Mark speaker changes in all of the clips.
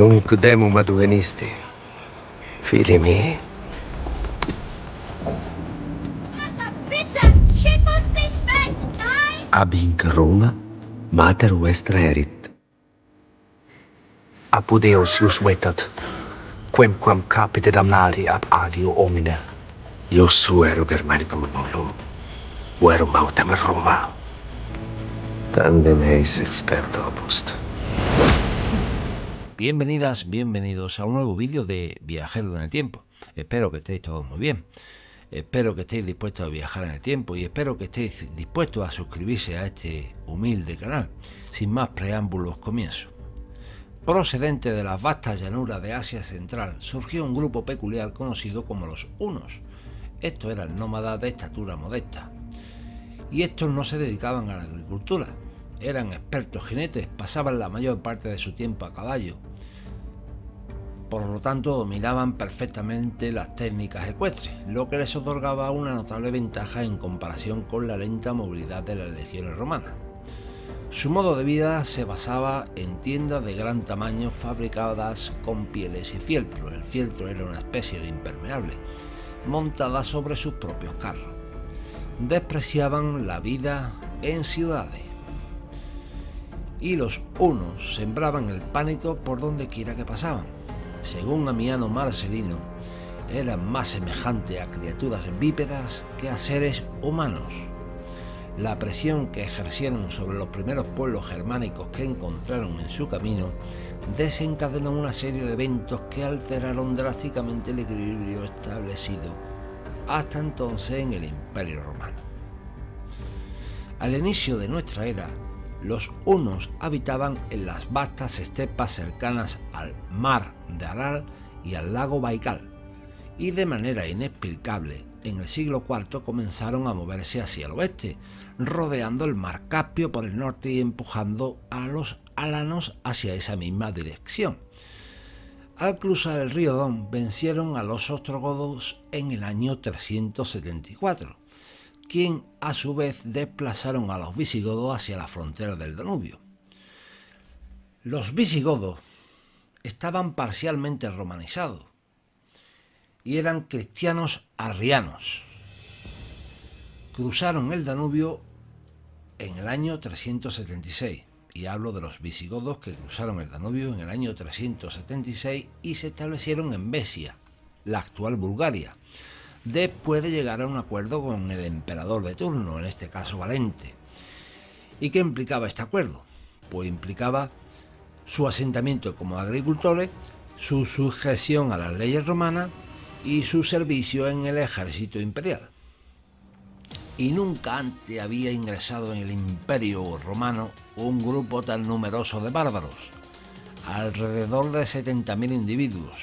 Speaker 1: Nunc demum advenisti, figli miei.
Speaker 2: Bitte, schick uns nicht weg! Nein!
Speaker 1: Ab hinc Roma, mater vestra erit. Apud eos ius vetat, quemquam capite damnati ab agio homine. Ius suero Germanicum nullum, verum autem Roma. Tandem eis experto opust.
Speaker 3: Bienvenidas, bienvenidos a un nuevo vídeo de Viajero en el Tiempo. Espero que estéis todos muy bien. Espero que estéis dispuestos a viajar en el tiempo y espero que estéis dispuestos a suscribirse a este humilde canal. Sin más preámbulos, comienzo. Procedente de las vastas llanuras de Asia Central, surgió un grupo peculiar conocido como los hunos. Estos eran nómadas de estatura modesta. Y estos no se dedicaban a la agricultura. Eran expertos jinetes, pasaban la mayor parte de su tiempo a caballo. Por lo tanto, dominaban perfectamente las técnicas ecuestres, lo que les otorgaba una notable ventaja en comparación con la lenta movilidad de las legiones romanas. Su modo de vida se basaba en tiendas de gran tamaño fabricadas con pieles y fieltro. El fieltro era una especie de impermeable, montada sobre sus propios carros. Despreciaban la vida en ciudades. Y los hunos sembraban el pánico por donde quiera que pasaban. Según Ammiano Marcelino, eran más semejantes a criaturas bípedas que a seres humanos. La presión que ejercieron sobre los primeros pueblos germánicos que encontraron en su camino desencadenó una serie de eventos que alteraron drásticamente el equilibrio establecido hasta entonces en el Imperio Romano. Al inicio de nuestra era, los hunos habitaban en las vastas estepas cercanas al mar de Aral y al lago Baikal, y de manera inexplicable, en el siglo IV comenzaron a moverse hacia el oeste, rodeando el mar Caspio por el norte y empujando a los alanos hacia esa misma dirección. Al cruzar el río Don, vencieron a los ostrogodos en el año 374. Quien a su vez desplazaron a los visigodos hacia la frontera del Danubio. Los visigodos estaban parcialmente romanizados y eran cristianos arrianos. Cruzaron el Danubio en el año 376, y hablo de los visigodos que cruzaron el Danubio en el año 376 y se establecieron en Besia, la actual Bulgaria, después de llegar a un acuerdo con el emperador de turno, en este caso Valente. ¿Y qué implicaba este acuerdo? Pues implicaba su asentamiento como agricultores, su sujeción a las leyes romanas y su servicio en el ejército imperial. Y nunca antes había ingresado en el Imperio Romano un grupo tan numeroso de bárbaros, alrededor de 70.000 individuos.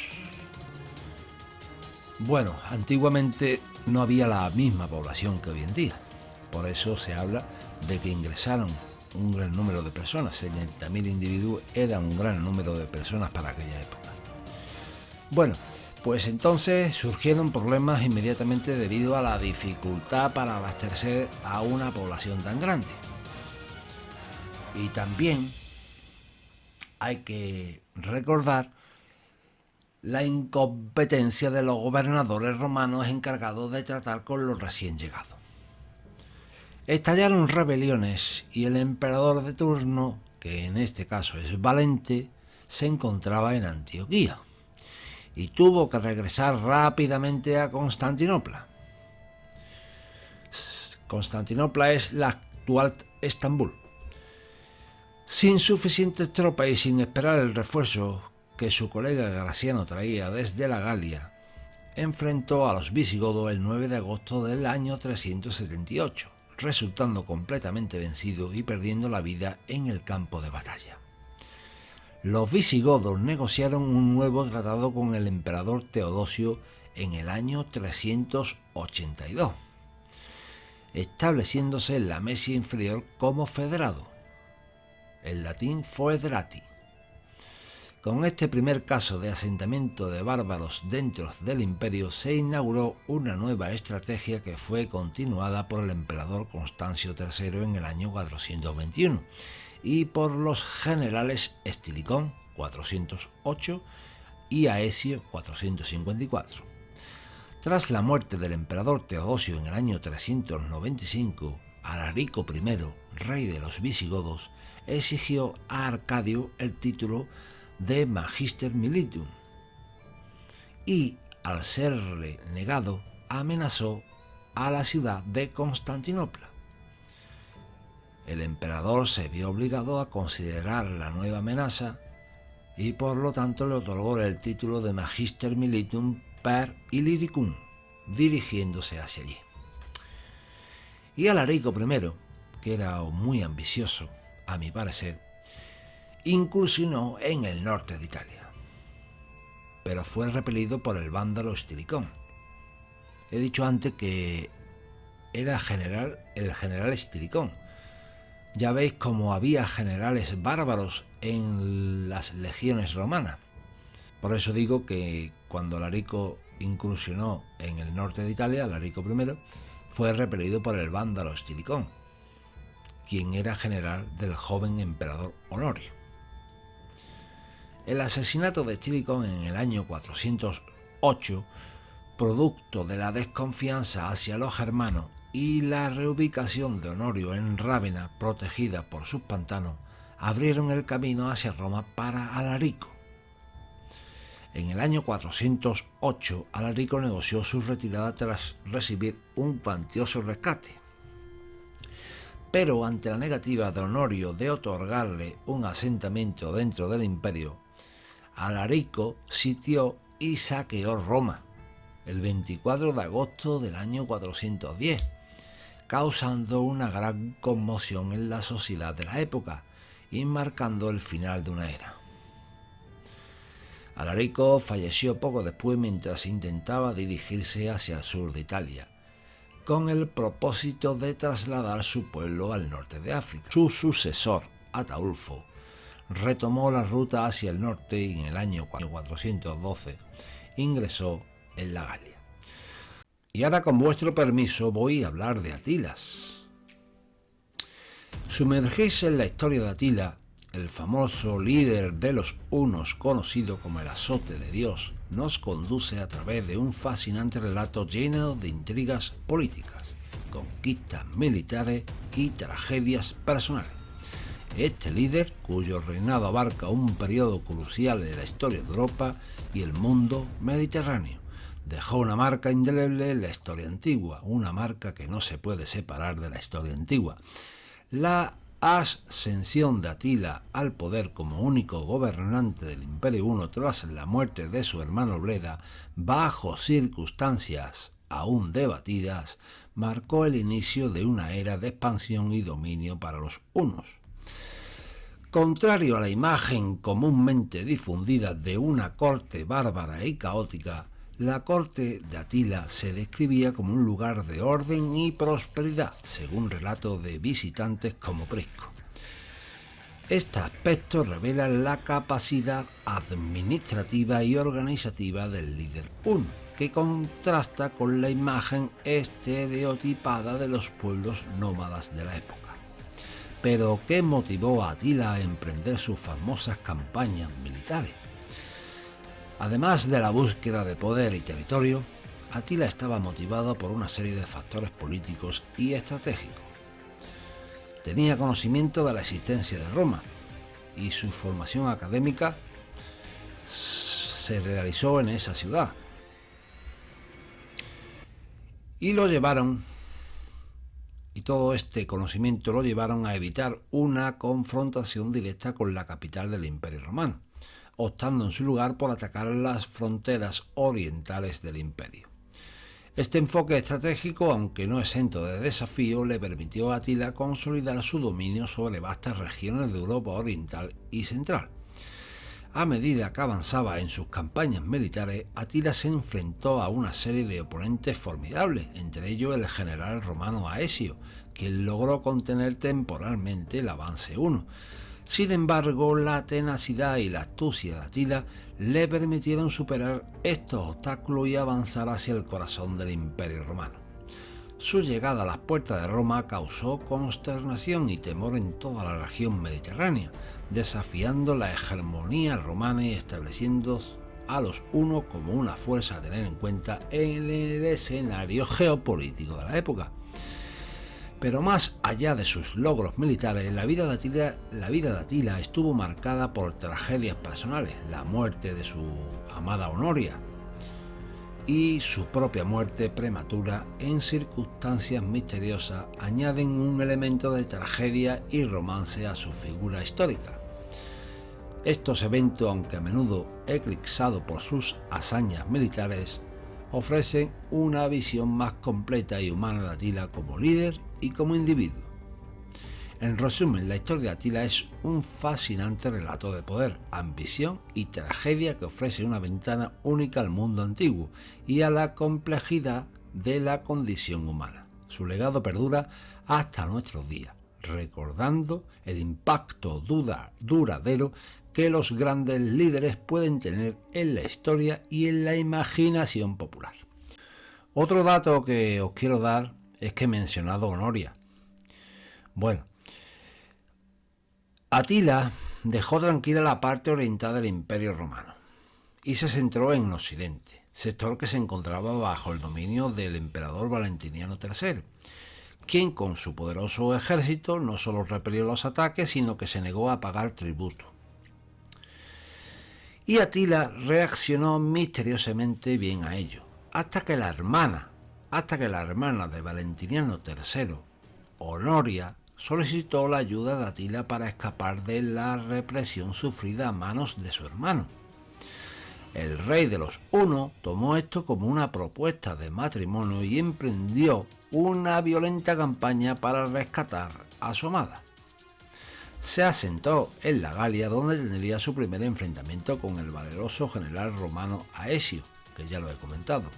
Speaker 3: Bueno, antiguamente no había la misma población que hoy en día, por eso se habla de que ingresaron un gran número de personas. 70.000 individuos era un gran número de personas para aquella época. Bueno, pues entonces surgieron problemas inmediatamente debido a la dificultad para abastecer a una población tan grande. Y también hay que recordar la incompetencia de los gobernadores romanos encargados de tratar con los recién llegados. Estallaron rebeliones y el emperador de turno, que en este caso es Valente, se encontraba en Antioquía y tuvo que regresar rápidamente a Constantinopla. Constantinopla es la actual Estambul. Sin suficientes tropas y sin esperar el refuerzo que su colega Graciano traía desde la Galia, enfrentó a los visigodos el 9 de agosto del año 378, resultando completamente vencido y perdiendo la vida en el campo de batalla. Los visigodos negociaron un nuevo tratado con el emperador Teodosio en el año 382, estableciéndose en la Mesia inferior como federado, en latín foederati. Con este primer caso de asentamiento de bárbaros dentro del imperio se inauguró una nueva estrategia que fue continuada por el emperador Constancio III en el año 421 y por los generales Estilicón, 408 y Aesio 454. Tras la muerte del emperador Teodosio en el año 395, Alarico I, rey de los visigodos, exigió a Arcadio el título de Magister Militum y, al serle negado, amenazó a la ciudad de Constantinopla. El emperador se vio obligado a considerar la nueva amenaza y por lo tanto le otorgó el título de Magister Militum per Illyricum, dirigiéndose hacia allí. Y Alarico I, que era muy ambicioso, a mi parecer, incursionó en el norte de Italia, pero fue repelido por el vándalo Estilicón. He dicho antes que era el general Estilicón. Ya veis cómo había generales bárbaros en las legiones romanas. Por eso digo que cuando Alarico incursionó en el norte de Italia, Alarico I, fue repelido por el vándalo Estilicón, quien era general del joven emperador Honorio. El asesinato de Estilicón en el año 408, producto de la desconfianza hacia los germanos y la reubicación de Honorio en Rávena, protegida por sus pantanos, abrieron el camino hacia Roma para Alarico. En el año 408, Alarico negoció su retirada tras recibir un cuantioso rescate. Pero ante la negativa de Honorio de otorgarle un asentamiento dentro del imperio, Alarico sitió y saqueó Roma el 24 de agosto del año 410, causando una gran conmoción en la sociedad de la época y marcando el final de una era. Alarico falleció poco después mientras intentaba dirigirse hacia el sur de Italia, con el propósito de trasladar su pueblo al norte de África. Su sucesor, Ataulfo, retomó la ruta hacia el norte y en el año 412 ingresó en la Galia. Y ahora, con vuestro permiso, voy a hablar de Atilas. Sumergirse en la historia de Atila, el famoso líder de los hunos conocido como el azote de Dios, nos conduce a través de un fascinante relato lleno de intrigas políticas, conquistas militares y tragedias personales. Este líder, cuyo reinado abarca un periodo crucial en la historia de Europa y el mundo mediterráneo, dejó una marca indeleble en la historia antigua, una marca que no se puede separar de la historia antigua. La ascensión de Atila al poder como único gobernante del Imperio Huno tras la muerte de su hermano Bleda, bajo circunstancias aún debatidas, marcó el inicio de una era de expansión y dominio para los hunos. Contrario a la imagen comúnmente difundida de una corte bárbara y caótica, la corte de Atila se describía como un lugar de orden y prosperidad, según relatos de visitantes como Prisco. Este aspecto revela la capacidad administrativa y organizativa del líder huno, que contrasta con la imagen estereotipada de los pueblos nómadas de la época. Pero, ¿qué motivó a Atila a emprender sus famosas campañas militares? Además de la búsqueda de poder y territorio, Atila estaba motivado por una serie de factores políticos y estratégicos. Tenía conocimiento de la existencia de Roma y su formación académica se realizó en esa ciudad. Y todo este conocimiento lo llevaron a evitar una confrontación directa con la capital del Imperio Romano, optando en su lugar por atacar las fronteras orientales del imperio. Este enfoque estratégico, aunque no exento de desafío, le permitió a Atila consolidar su dominio sobre vastas regiones de Europa oriental y central. A medida que avanzaba en sus campañas militares, Atila se enfrentó a una serie de oponentes formidables, entre ellos el general romano Aesio, quien logró contener temporalmente el avance huno. Sin embargo, la tenacidad y la astucia de Atila le permitieron superar estos obstáculos y avanzar hacia el corazón del Imperio Romano. Su llegada a las puertas de Roma causó consternación y temor en toda la región mediterránea, desafiando la hegemonía romana y estableciendo a los hunos como una fuerza a tener en cuenta en el escenario geopolítico de la época. Pero más allá de sus logros militares, la vida de Atila estuvo marcada por tragedias personales, la muerte de su amada Honoria y su propia muerte prematura en circunstancias misteriosas añaden un elemento de tragedia y romance a su figura histórica. Estos eventos, aunque a menudo eclipsados por sus hazañas militares, ofrecen una visión más completa y humana de Atila como líder y como individuo. En resumen, la historia de Atila es un fascinante relato de poder, ambición y tragedia que ofrece una ventana única al mundo antiguo y a la complejidad de la condición humana. Su legado perdura hasta nuestros días, recordando el impacto duradero que los grandes líderes pueden tener en la historia y en la imaginación popular. Otro dato que os quiero dar es que he mencionado Honoria. Bueno, Atila dejó tranquila la parte oriental del Imperio Romano y se centró en Occidente, sector que se encontraba bajo el dominio del emperador Valentiniano III, quien con su poderoso ejército no solo repelió los ataques, sino que se negó a pagar tributo. Y Atila reaccionó misteriosamente bien a ello, hasta que la hermana de Valentiniano III, Honoria, solicitó la ayuda de Atila para escapar de la represión sufrida a manos de su hermano. El rey de los hunos tomó esto como una propuesta de matrimonio y emprendió una violenta campaña para rescatar a su amada. Se asentó en la Galia, donde tendría su primer enfrentamiento con el valeroso general romano Aesio, que ya lo he comentado.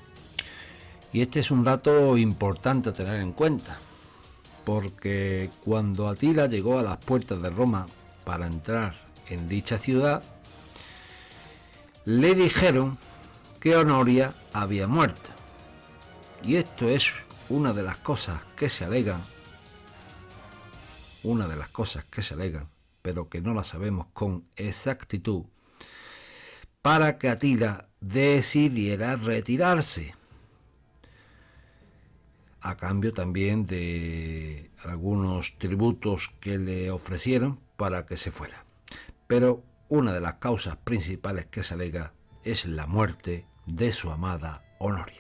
Speaker 3: Y este es un dato importante a tener en cuenta, porque cuando Atila llegó a las puertas de Roma para entrar en dicha ciudad, le dijeron que Honoria había muerto. Y esto es una de las cosas que se alegan, pero que no la sabemos con exactitud, para que Atila decidiera retirarse, a cambio también de algunos tributos que le ofrecieron para que se fuera. Pero una de las causas principales que se alega es la muerte de su amada Honoria.